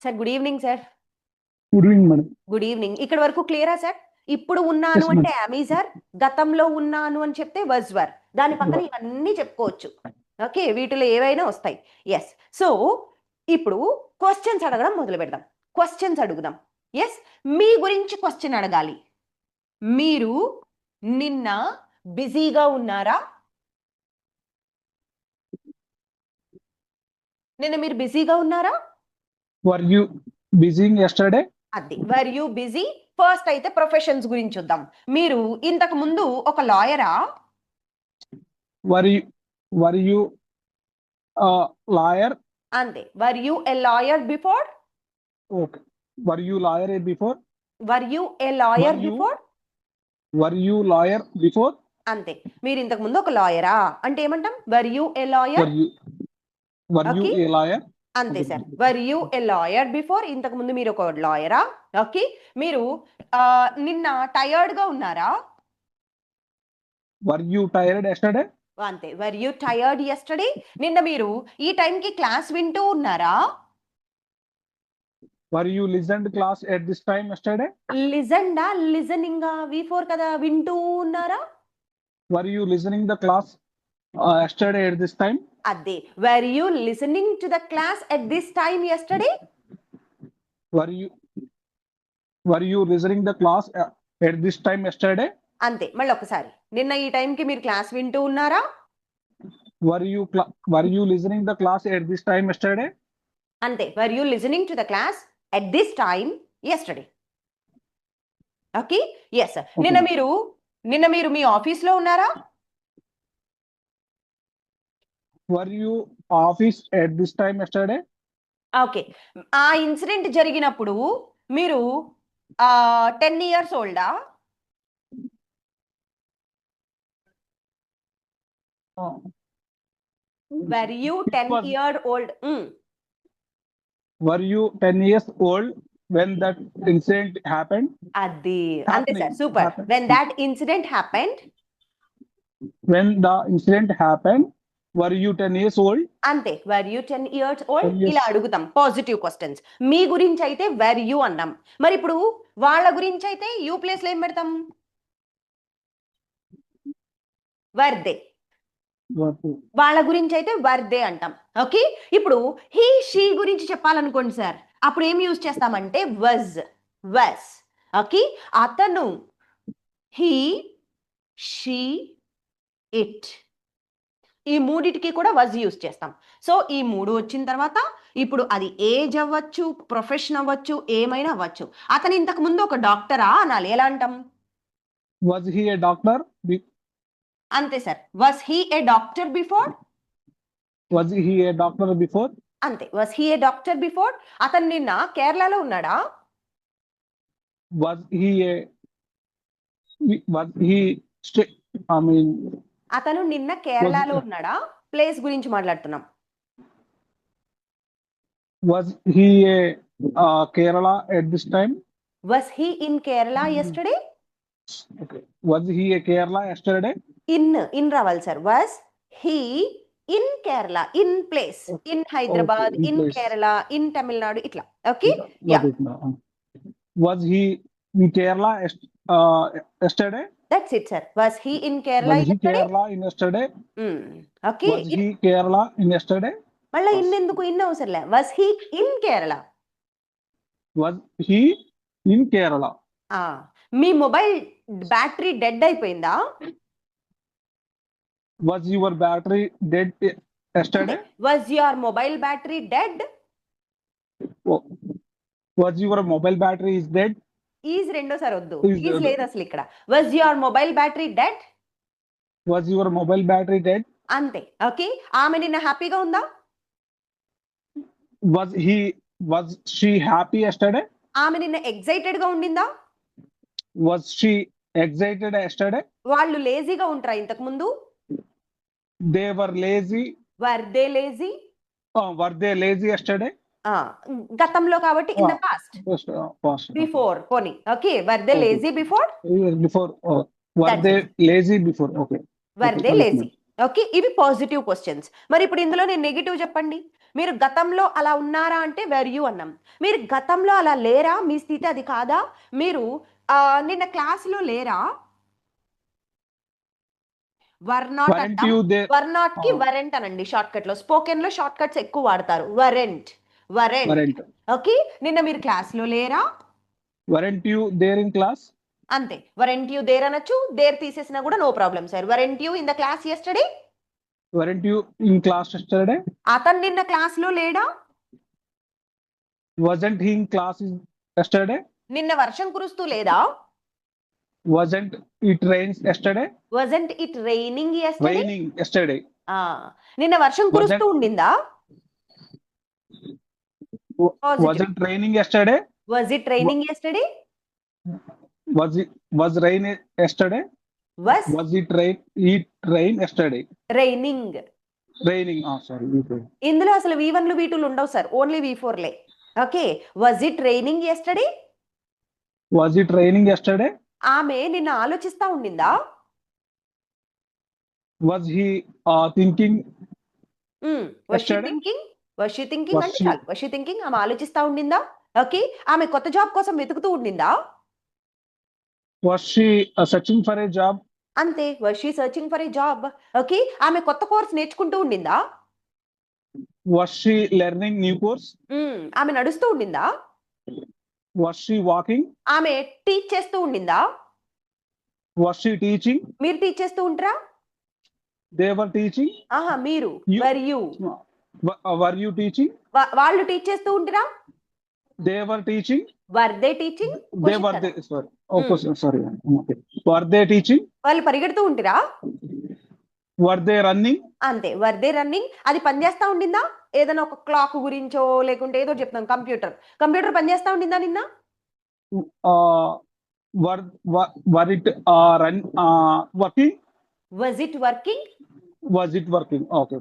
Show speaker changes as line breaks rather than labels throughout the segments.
Sir good evening sir.
Good evening madam.
Good evening. ఇక్కడ వరకు క్లియరా సార్? ఇప్పుడు ఉన్నాను
Yes,
అంటే
ma'am.
యామీ సార్, గతంలో ఉన్నాను అని చెప్తే వజ్ వర్, దాని పక్కన ఇవన్నీ చెప్పుకోవచ్చు. ఓకే, వీటిలో ఏవైనా వస్తాయి. ఎస్. సో ఇప్పుడు క్వశ్చన్స్ అడగడం మొదలు పెడదాం. క్వశ్చన్స్ అడుగుదాం. ఎస్, మీ గురించి క్వశ్చన్ అడగాలి. మీరు నిన్న బిజీగా ఉన్నారా? నిన్న మీరు బిజీగా ఉన్నారా?
Were you busy yesterday?
అది వర్ యూ బిజీ. ఫస్ట్ అయితే ప్రొఫెషన్స్ గురించి చూద్దాం. మీరు ఇంతకు ముందు ఒక లాయరా?
Were you a lawyer?
అంతే. Were you a lawyer before?
Okay. Were you lawyer before?
Were you a lawyer
Were you-
before?
Were you lawyer before?
అంతే. మీరు ఇంతకు ముందు ఒక లాయరా అంటే ఏమంటాం? Were you a lawyer?
Were you
Okay.
a lawyer?
అంతే sir. Were you a lawyer before? ఇంతకు ముందు మీరు ఒక లాయరా? ఓకే. మీరు నిన్న టయర్డ్ గా ఉన్నారా?
Were you tired yesterday?
అంతే. Were you tired yesterday? నిన్న మీరు ఈ టైంకి క్లాస్ వింటూ ఉన్నారా?
Were you listened class at this time yesterday?
లిజన్డా లిజనింగా? V4 కదా. వింటూ ఉన్నారా?
Were you listening the class yesterday at this time?
అదే. వర్ you listening to the class at this time yesterday?
Were you listening the class at this time yesterday?
అంతే. మళ్ళీ ఒకసారి, నిన్న ఈ టైంకి మీరు క్లాస్ వింటూ ఉన్నారా?
Were you listening the class at this time yesterday?
అంతే. Were you listening to the class at this time yesterday? Okay. Yes. నిన్న మీరు మీ ఆఫీస్ లో ఉన్నారా?
Were you office at this time yesterday?
Okay. ఆ incident జరిగినప్పుడు మీరు 10 years ఓల్డా? Were you 10 year old?
Were you 10 years old when that incident happened?
అది. అంతే sir.
Happening.
Super.
Happened.
When that incident happened?
When the incident happened, were you 10 years old?
అంతే. Were you 10 years old?
10 years.
ఇలా అడుగుతాం positive questions. మీ గురించి అయితే were you అన్నాం. మరి ఇప్పుడు వాళ్ళ గురించి అయితే యూ ప్లేస్ లో ఏం పెడతాం? వర్దే. వాళ్ళ గురించి అయితే వర్దే అంటాం. ఓకే. ఇప్పుడు హీ షీ గురించి చెప్పాలనుకోండి సార్, అప్పుడు ఏం యూజ్ చేస్తామంటే వజ్. ఓకే. అతను, హీ, షీ, ఇట్, ఈ మూడిటికి కూడా వజ్ యూజ్ చేస్తాం. సో ఈ మూడు వచ్చిన తర్వాత ఇప్పుడు అది ఏజ్ అవ్వచ్చు, ప్రొఫెషన్ అవ్వచ్చు, ఏమైనా అవ్వచ్చు. అతను ఇంతకు ముందు ఒక డాక్టరా అనాలి. ఎలా అంటాం?
Was he a doctor?
అంతే sir. Was he A doctor before?
Was he a doctor before?
అంతే. Was he A doctor before? అతను నిన్న కేరళలో ఉన్నాడా?
Was he I mean,
అతను నిన్న కేరళలో ఉన్నాడా? ప్లేస్ గురించి మాట్లాడుతున్నాం.
was he a Kerala at this time?
Was he in Kerala yesterday?
Okay. Was he a Kerala yesterday?
In రావాలి sir. Was he in Kerala? In place. In Hyderabad,
Okay, in
in
place.
Kerala, in Tamil Nadu, ఇట్లా. Okay.
Got it now. Was he in Kerala yesterday?
That's it sir. Was he in Kerala
Was he
yesterday?
Kerala in yesterday?
Okay.
Was he Kerala in yesterday?
మళ్ళీ in ఎందుకు? In అవసరంలే. Was he in Kerala?
Was he in Kerala?
Me mobile battery dead అయిపోయిందా?
Was your battery dead yesterday?
Was your mobile battery dead?
Was your mobile battery is dead?
Is రెండోసారి వద్దు.
Is
is
dead.
లేదు అసలు ఇక్కడ. Was your mobile battery dead?
Was your mobile battery dead?
అంతే. Okay. ఆమె నిన్న హ్యాపీగా ఉందా?
Was she happy yesterday?
ఆమె నిన్న ఎక్సైటెడ్ గా ఉండిందా?
Was she excited yesterday?
వాళ్ళు లేజీగా ఉంటారా ఇంతకు ముందు?
They were lazy.
Were they lazy?
Were they lazy yesterday?
గతంలో కాబట్టి in the past.
Past.
Before పోనీ. Okay. Were they
Okay.
Lazy before?
Before. Were
That's
they lazy before? Okay.
Were
Okay,
they
correct,
lazy. Okay. ఇవి positive questions. మరి ఇప్పుడు ఇందులో నేను negative చెప్పండి. మీరు గతంలో అలా ఉన్నారా అంటే వెర్ యూ అన్నాం. మీరు గతంలో అలా లేరా, మీ స్థితి అది కాదా, మీరు నిన్న క్లాస్లో లేరా, వర్ నాట్
weren't
అంటాం.
you there?
వర్ నాట్ కి
Ah,
వరెంట్ అనండి షార్ట్ కట్ లో. స్పోకెన్ లో షార్ట్ కట్స్ ఎక్కువ వాడతారు. Weren't, weren't.
weren't.
ఓకే, నిన్న మీరు క్లాస్లో లేరా,
Weren't you there in class?
అంతే. వరెంట్ యూ దేర్ అనొచ్చు, దేర్ తీసేసినా కూడా no problem sir. Weren't you in the class yesterday,
Weren't you in class yesterday?
అతను నిన్న క్లాస్లో లేడా,
Wasn't he in class yesterday?
నిన్న వర్షం కురుస్తూ లేదా,
Wasn't it rains yesterday?
wasn't it raining yesterday,
Raining yesterday.
నిన్న వర్షం కురుస్తూ ఉండిందా,
Wasn't raining yesterday?
was it raining yesterday,
Was rain yesterday?
was
Was it rain yesterday?
raining.
Raining. Oh, sorry.
ఇందులో అసలు V1లు V2లు ఉండవు సార్, ఓన్లీ V4లే. Okay, was it raining yesterday,
Was it raining yesterday?
ఆమె నిన్న ఆలోచిస్తా ఉండిందా,
Was he thinking
was she
yesterday?
thinking, was she thinking
Was
అంటే
she-
చాలు. was she thinking, ఆమె ఆలోచిస్తా ఉండిందా. ఓకే, ఆమె కొత్త జాబ్ కోసం వెతుకుతూ ఉండిందా,
Was she searching for a job?
అంతే. was she searching for a job. Okay, ఆమె కొత్త కోర్స్ నేర్చుకుంటూ ఉండిందా,
Was she learning new course?
ఆమె నడుస్తూ ఉండిందా,
Was she walking?
ఆమె టీచ్ చేస్తూ ఉండిందా,
Was she teaching?
మీరు టీచ్ చేస్తూ ఉంటారా,
They were teaching.
ఆహా మీరు,
You-
were you,
Were you teaching?
వాళ్ళు టీచ్ చేస్తూ ఉంటారా,
They were teaching.
were they teaching,
They were they. Sorry. Oh, question. Sorry. Okay. Were they teaching?
వాళ్ళు పరిగెడుతూ ఉంటారా,
Were they running?
అంతే. were they running, అది పనిచేస్తా ఉండిందా, ఏదైనా ఒక క్లాక్ గురించో లేకుంటే ఏదో చెప్తాం, కంప్యూటర్ పనిచేస్తా ఉండిందా నిన్న,
Were it working?
was it working.
Was it working? Okay.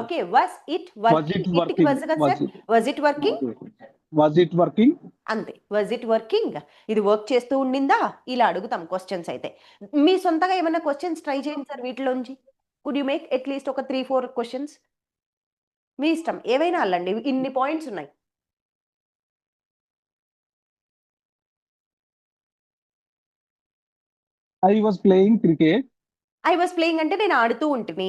Okay, was it working,
it
ఇట్కి was కదా sir, was it working,
Okay. Was it working?
అంతే. was it working, ఇది వర్క్ చేస్తూ ఉండిందా, ఇలా అడుగుతాం క్వశ్చన్స్. అయితే మీ సొంతగా ఏమైనా క్వశ్చన్స్ ట్రై చేయండి సార్ వీటిలోంచి. కుడ్ యూ మేక్ అట్లీస్ట్ ఒక 3-4 క్వశ్చన్స్, మీ ఇష్టం ఏవైనా అల్లండి, ఇన్ని పాయింట్స్ ఉన్నాయి.
I was playing cricket.
I was playing అంటే నేను ఆడుతూ ఉంటుంది.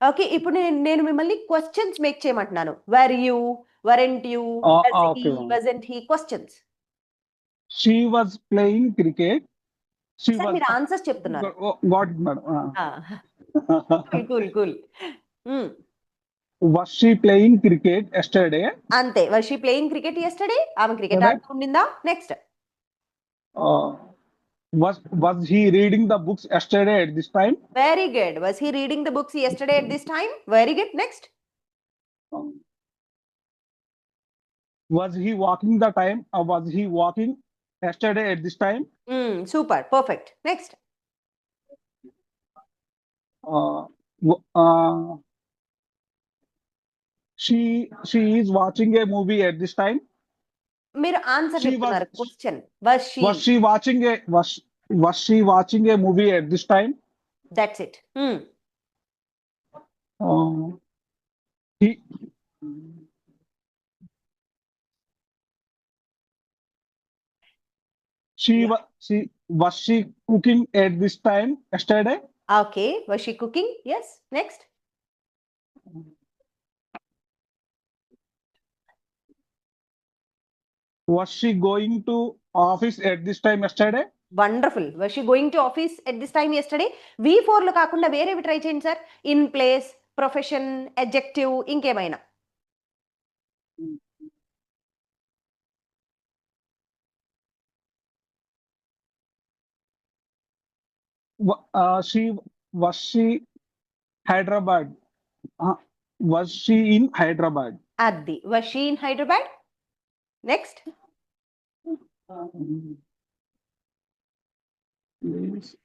ఓకే, ఇప్పుడు నేను మిమ్మల్ని క్వశ్చన్స్ మేక్ చేయమంటున్నాను. Were you, weren't you,
Okay.
wasn't he, questions.
She was playing cricket. She
sir
was.
మీరు ఆన్సర్స్ చెప్తున్నారు.
Got it, madam.
Cool cool.
Was she playing cricket yesterday?
అంతే. was she playing cricket yesterday, ఆమె cricket
Correct.
ఆడుతూ ఉండిందా. Next,
Was he reading the books yesterday at this time?
Very good. was he reading the books yesterday at this time, very good. Next,
Was he walking the time? Was he walking yesterday at this time?
Super, perfect. Next,
She is watching a movie at this time.
మీరు answer
She
చెప్తున్నారు.
was-
question, was she,
Was she watching a movie at this time?
That's it.
He was she cooking at this time yesterday?
Okay, was she cooking, yes. Next,
Was she going to office at this time yesterday?
Wonderful. was she going to office at this time yesterday. V4లో కాకుండా వేరేవి try చేయండి sir. In place, profession, adjective, ఇంకేమైనా.
Was she Hyderabad? Was she in Hyderabad?
అది. was she in Hyderabad. Next,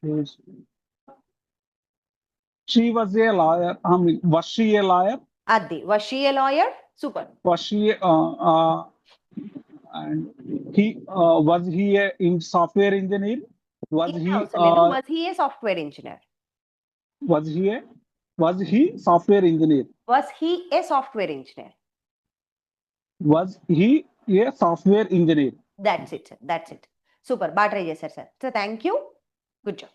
Yes. She was a lawyer. Was she a lawyer?
అది. was she a lawyer, super.
Was she and was he in software engineer? Was he
was he a software engineer,
was he software engineer?
was he a software engineer.
Was he a software engineer?
That's it sir, that's it. Super, బాగా try చేశారు sir. So thank you, good job.